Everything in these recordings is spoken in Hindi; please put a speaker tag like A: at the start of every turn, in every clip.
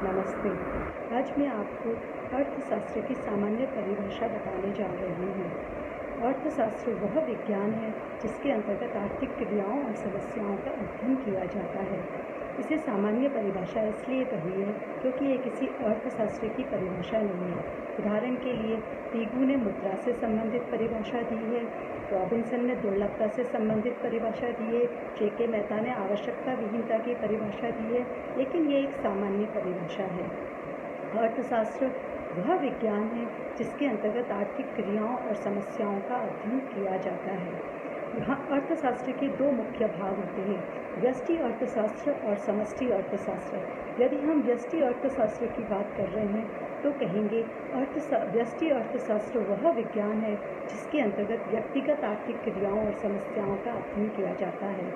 A: नमस्ते। आज मैं आपको अर्थशास्त्र की सामान्य परिभाषा बताने जा रही हूँ। अर्थशास्त्र वह विज्ञान है जिसके अंतर्गत आर्थिक क्रियाओं और समस्याओं का अध्ययन किया जाता है। इसे सामान्य परिभाषा इसलिए कही है क्योंकि ये किसी अर्थशास्त्र की परिभाषा नहीं है। उदाहरण के लिए पीगू ने मुद्रा से संबंधित परिभाषा दी है, रॉबिन्सन ने दुर्लभता से संबंधित परिभाषा दी है, जे.के. मेहता ने आवश्यकता विहीनता की परिभाषा दी है, लेकिन ये एक सामान्य परिभाषा है। अर्थशास्त्र वह विज्ञान है जिसके अंतर्गत आर्थिक क्रियाओं और समस्याओं का अध्ययन किया जाता है। यहाँ अर्थशास्त्र के दो मुख्य भाग होते हैं, व्यष्टि अर्थशास्त्र और समष्टि अर्थशास्त्र। यदि हम व्यष्टि अर्थशास्त्र की बात कर रहे हैं तो कहेंगे व्यष्टि अर्थशास्त्र वह विज्ञान है जिसके अंतर्गत व्यक्तिगत आर्थिक क्रियाओं और समस्याओं का अध्ययन किया जाता है,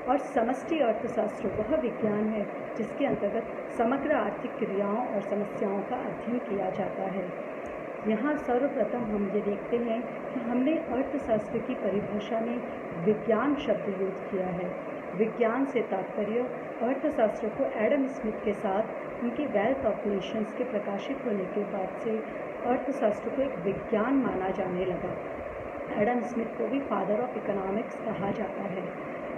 A: और समष्टि अर्थशास्त्र वह विज्ञान है जिसके अंतर्गत समग्र आर्थिक क्रियाओं और समस्याओं का अध्ययन किया जाता है। यहाँ सर्वप्रथम हम ये देखते हैं कि हमने अर्थशास्त्र की परिभाषा में विज्ञान शब्द यूज किया है। विज्ञान से तात्पर्य अर्थशास्त्र को एडम स्मिथ के साथ उनके वेल्थ ऑफ नेशंस के प्रकाशित होने के बाद से अर्थशास्त्र को एक विज्ञान माना जाने लगा। एडम स्मिथ को भी फादर ऑफ इकोनॉमिक्स कहा जाता है,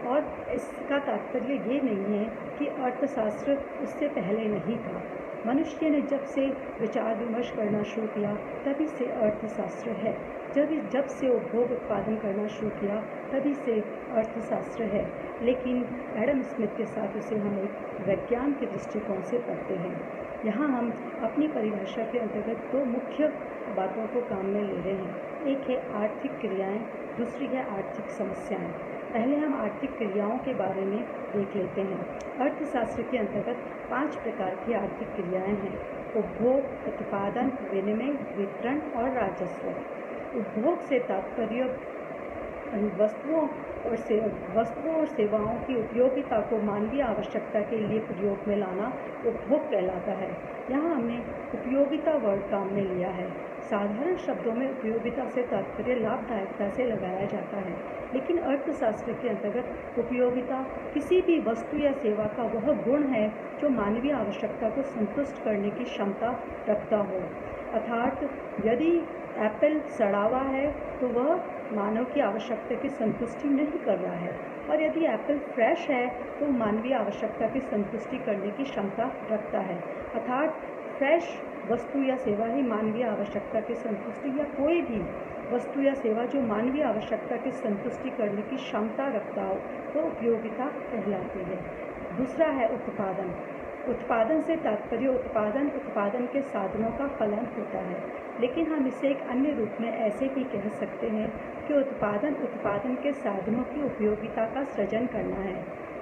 A: और इसका तात्पर्य ये नहीं है कि अर्थशास्त्र उससे पहले नहीं था। मनुष्य ने जब से विचार विमर्श करना शुरू किया तभी से अर्थशास्त्र है। जब से उपभोग उत्पादन करना शुरू किया तभी से अर्थशास्त्र है, लेकिन एडम स्मिथ के साथ उसे हम एक विज्ञान के दृष्टिकोण से पढ़ते हैं। यहाँ हम अपनी परिभाषा के अंतर्गत दो मुख्य बातों को काम में ले रहे हैं। एक है आर्थिक क्रियाएं, दूसरी है आर्थिक समस्याएं। पहले हम आर्थिक क्रियाओं के बारे में देख लेते हैं। अर्थशास्त्र के अंतर्गत 5 प्रकार की आर्थिक क्रियाएं हैं: उपभोग, उत्पादन, विनिमय, वितरण और राजस्व। उपभोग से तात्पर्य वस्तुओं और सेवाओं की उपयोगिता को मानवीय आवश्यकता के लिए प्रयोग में लाना उपभोग कहलाता है। यहाँ हमने उपयोगिता वर्ड काम में लिया है। साधारण शब्दों में उपयोगिता से तात्पर्य लाभदायकता से लगाया जाता है, लेकिन अर्थशास्त्र के अंतर्गत उपयोगिता किसी भी वस्तु या सेवा का वह गुण है जो मानवीय आवश्यकता को संतुष्ट करने की क्षमता रखता हो। अर्थात यदि एप्पल सड़ा हुआ है तो वह मानव की आवश्यकता की संतुष्टि नहीं कर रहा है, और यदि एप्पल फ्रेश है तो मानवीय आवश्यकता की संतुष्टि करने की क्षमता रखता है। अर्थात फ्रेश वस्तु या सेवा ही मानवीय आवश्यकता की संतुष्टि, या कोई भी वस्तु या सेवा जो मानवीय आवश्यकता की संतुष्टि करने की क्षमता रखता हो तो उपयोगिता कहलाती है। दूसरा है उत्पादन। उत्पादन से तात्पर्य उत्पादन के साधनों का फलन होता है, लेकिन हम इसे एक अन्य रूप में ऐसे भी कह सकते हैं कि उत्पादन के साधनों की उपयोगिता का सृजन करना है।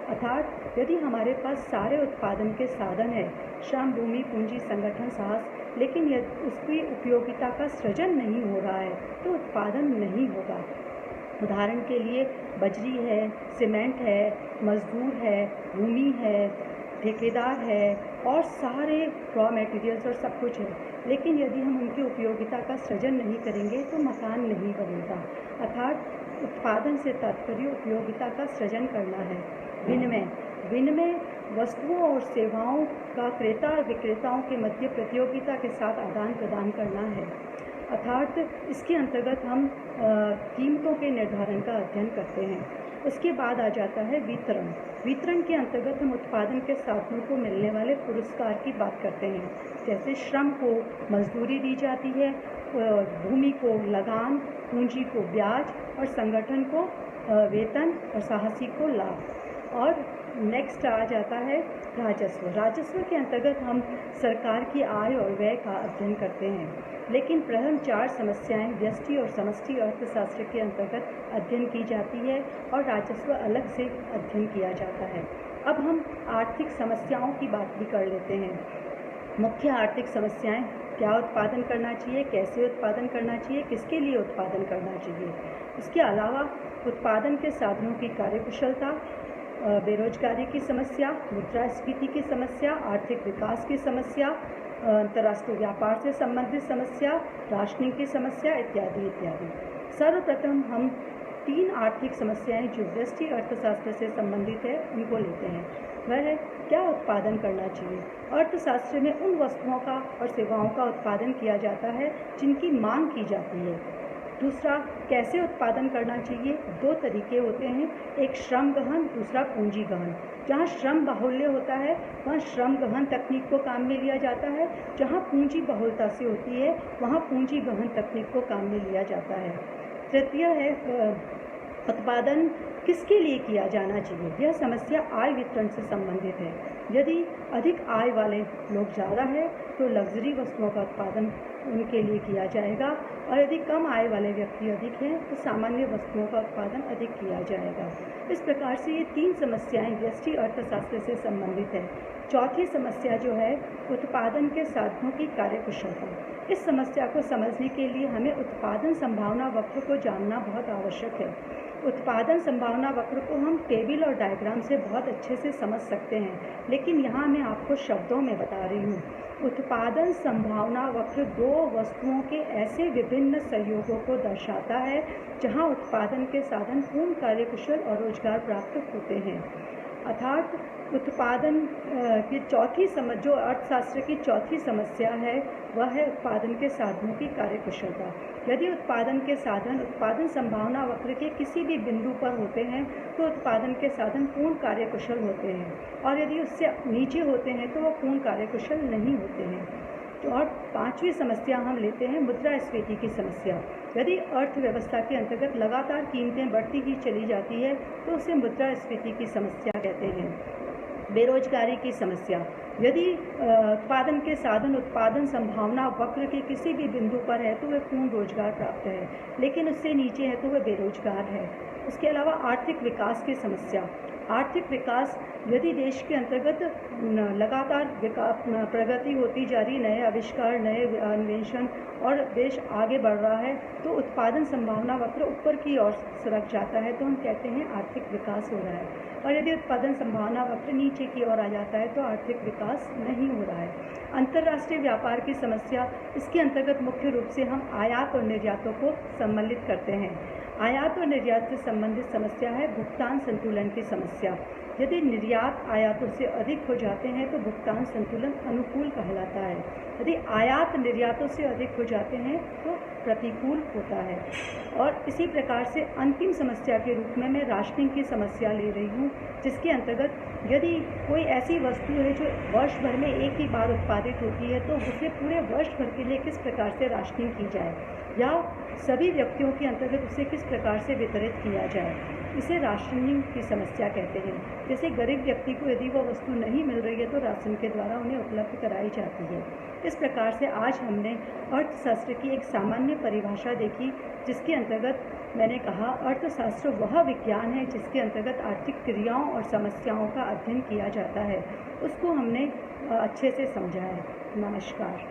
A: अर्थात यदि हमारे पास सारे उत्पादन के साधन है, श्रम, भूमि, पूंजी, संगठन, साहस, लेकिन यदि उसकी उपयोगिता का सृजन नहीं हो रहा है तो उत्पादन नहीं होगा। उदाहरण के लिए बजरी है, सीमेंट है, मजदूर है, भूमि है, ठेकेदार है और सारे रॉ मटेरियल्स और सब कुछ है, लेकिन यदि हम उनकी उपयोगिता का सृजन नहीं करेंगे तो मकान नहीं बनेगा। अर्थात उत्पादन से तात्पर्य उपयोगिता का सृजन करना है। विनिमय वस्तुओं और सेवाओं का क्रेता और विक्रेताओं के मध्य प्रतियोगिता के साथ आदान प्रदान करना है। अर्थात इसके अंतर्गत हम कीमतों के निर्धारण का अध्ययन करते हैं। उसके बाद आ जाता है वितरण। वितरण के अंतर्गत हम उत्पादन के साधनों को मिलने वाले पुरस्कार की बात करते हैं, जैसे श्रम को मजदूरी दी जाती है, भूमि को लगान, पूंजी को ब्याज और संगठन को वेतन और साहसी को लाभ। और नेक्स्ट आ जाता है राजस्व। राजस्व के अंतर्गत हम सरकार की आय और व्यय का अध्ययन करते हैं, लेकिन प्रथम 4 समस्याएं व्यष्टि और समष्टि अर्थशास्त्र के अंतर्गत अध्ययन की जाती है और राजस्व अलग से अध्ययन किया जाता है। अब हम आर्थिक समस्याओं की बात भी कर लेते हैं। मुख्य आर्थिक समस्याएं: क्या उत्पादन करना चाहिए, कैसे उत्पादन करना चाहिए, किसके लिए उत्पादन करना चाहिए। इसके अलावा उत्पादन के साधनों की कार्यकुशलता, बेरोजगारी की समस्या, मुद्रास्फीति की समस्या, आर्थिक विकास की समस्या, अंतर्राष्ट्रीय व्यापार से संबंधित समस्या, राशनिंग की समस्या इत्यादि इत्यादि। सर्वप्रथम हम तीन आर्थिक समस्याएं जो व्यष्टि अर्थशास्त्र से संबंधित है उनको लेते हैं। वह है, क्या उत्पादन करना चाहिए। अर्थशास्त्र में उन वस्तुओं का और सेवाओं का उत्पादन किया जाता है जिनकी मांग की जाती है। दूसरा, कैसे उत्पादन करना चाहिए। दो तरीके होते हैं, एक श्रम गहन, दूसरा पूंजी गहन। जहाँ श्रम बाहुल्य होता है वहाँ श्रम गहन तकनीक को काम में लिया जाता है, जहाँ पूंजी बहुलता से होती है वहाँ पूंजी गहन तकनीक को काम में लिया जाता है। तृतीय है, उत्पादन किसके लिए किया जाना चाहिए। यह समस्या आय वितरण से संबंधित है। यदि अधिक आय वाले लोग ज़्यादा है तो लग्जरी वस्तुओं का उत्पादन उनके लिए किया जाएगा, और यदि कम आय वाले व्यक्ति अधिक हैं तो सामान्य वस्तुओं का उत्पादन अधिक किया जाएगा। इस प्रकार से ये तीन समस्याएं व्यष्टि अर्थशास्त्र से संबंधित है। चौथी समस्या जो है, उत्पादन के साधनों की कार्यकुशलता। इस समस्या को समझने के लिए हमें उत्पादन संभावना वक्र को जानना बहुत आवश्यक है। उत्पादन संभावना वक्र को हम टेबल और डायग्राम से बहुत अच्छे से समझ सकते हैं, लेकिन यहाँ मैं आपको शब्दों में बता रही हूँ। उत्पादन संभावना वक्र दो वस्तुओं के ऐसे विभिन्न संयोगों को दर्शाता है जहाँ उत्पादन के साधन पूर्ण कार्यकुशल और रोजगार प्राप्त होते हैं। अर्थात उत्पादन की चौथी जो अर्थशास्त्र की चौथी समस्या है वह है उत्पादन के साधनों की कार्यकुशलता। यदि उत्पादन के साधन उत्पादन संभावना वक्र के किसी भी बिंदु पर होते हैं तो उत्पादन के साधन पूर्ण कार्यकुशल होते हैं, और यदि उससे नीचे होते हैं तो वह पूर्ण कार्यकुशल नहीं होते हैं। तो और पांचवी समस्या हम लेते हैं मुद्रास्फीति की समस्या। यदि अर्थव्यवस्था के अंतर्गत लगातार कीमतें बढ़ती ही चली जाती है तो उसे मुद्रास्फीति की समस्या कहते हैं। बेरोजगारी की समस्या। यदि उत्पादन के साधन उत्पादन संभावना वक्र के किसी भी बिंदु पर है तो वह पूर्ण रोजगार प्राप्त है, लेकिन उससे नीचे है तो वह बेरोजगार है। उसके अलावा आर्थिक विकास की समस्या। आर्थिक विकास, यदि देश के अंतर्गत लगातार प्रगति होती जा रही, नए आविष्कार, नए अन्वेषण और देश आगे बढ़ रहा है तो उत्पादन संभावना वक्र ऊपर की ओर सरक जाता है तो हम कहते हैं आर्थिक विकास हो रहा है। और यदि उत्पादन संभावना वक्र नीचे की ओर आ जाता है तो आर्थिक विकास नहीं हो रहा है। अंतर्राष्ट्रीय व्यापार की समस्या, इसके अंतर्गत मुख्य रूप से हम आयात और निर्यातों को सम्मिलित करते हैं। आयात और निर्यात से संबंधित समस्या है भुगतान संतुलन की समस्या। यदि निर्यात आयातों से अधिक हो जाते हैं तो भुगतान संतुलन अनुकूल कहलाता है। यदि आयात निर्यातों से अधिक हो जाते हैं तो प्रतिकूल होता है। और इसी प्रकार से अंतिम समस्या के रूप में मैं राशनिंग की समस्या ले रही हूँ, जिसके अंतर्गत यदि कोई ऐसी वस्तु है जो वर्ष भर में एक ही बार उत्पादित होती है तो उसे पूरे वर्ष भर के लिए किस प्रकार से राशनिंग की जाए, या सभी व्यक्तियों के अंतर्गत उसे किस प्रकार से वितरित किया जाए, इसे राशनिंग की समस्या कहते हैं। जैसे गरीब व्यक्ति को यदि वह वस्तु नहीं मिल रही है तो राशन के द्वारा उन्हें उपलब्ध कराई जाती है। इस प्रकार से आज हमने अर्थशास्त्र की एक सामान्य परिभाषा देखी, जिसके अंतर्गत मैंने कहा अर्थशास्त्र वह विज्ञान है जिसके अंतर्गत आर्थिक क्रियाओं और समस्याओं का अध्ययन किया जाता है। उसको हमने अच्छे से समझा है। नमस्कार।